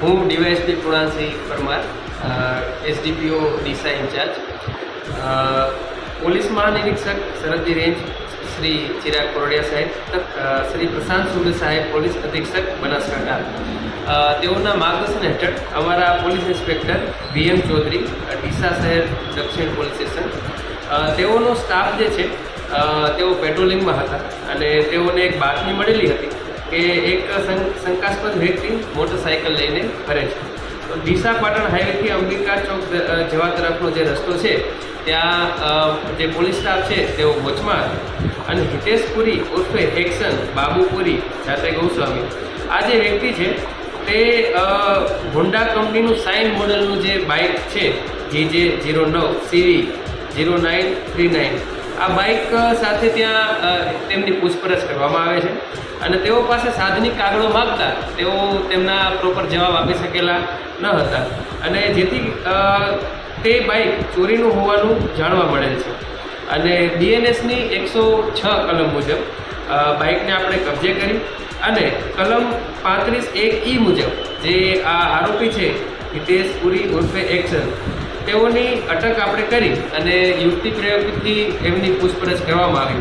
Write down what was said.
હું DYSP Krunalsinh Parmar, SDPO Deesa incharge, police મહાનિરીક્ષક સરહદી રેન્જ શ્રી ચિરાગ કોરડિયા સાહેબ, શ્રી પ્રશાંત સુંદર સાહેબ પોલીસ અધિક્ષક બનાસકાંઠા, તેઓના માર્ગદર્શન હેઠળ અમારા police inspector VM Chaudhary, Deesa શહેર દક્ષિણ પોલીસ સ્ટેશન, તેઓનો સ્ટાફ જે છે તેઓ પેટ્રોલિંગમાં હતા અને તેઓને એક બાતમી મળેલી હતી કે એક શંકાસ્પદ વ્યક્તિ મોટરસાઇકલ લઈને ફરે છે. તો ડીસા પાટણ હાઈવેથી અંબિકા ચોક જવા તરફનો જે રસ્તો છે ત્યાં જે પોલીસ સ્ટાફ છે તેઓ વોચમાં અને હિતેશપુરી ઉર્ફે એક્શન બાબુપુરી જાતે ગૌસ્વામી આ જે વ્યક્તિ છે તે હોન્ડા કંપનીનું સાઇન મોડલનું જે બાઇક છે GJ09 CV 0939 આ બાઇક સાથે ત્યાં તેમની પૂછપરછ કરવામાં આવે છે અને તેઓ પાસે સાધનિક કાગળો માગતા તેઓ તેમના પ્રોપર જવાબ આપી શકેલા ન હતા અને જેથી તે બાઇક ચોરીનું હોવાનું જાણવા મળેલ છે અને BNSની 106 કલમ મુજબ બાઇકને આપણે કબજે કરી અને કલમ 35(1) મુજબ જે આ આરોપી છે હિતેશ પુરી ઉર્ફે એક્શન તેઓની અટક આપણે કરી અને યુક્તિ પ્રયોગથી એમની પૂછપરછ કરવામાં આવી.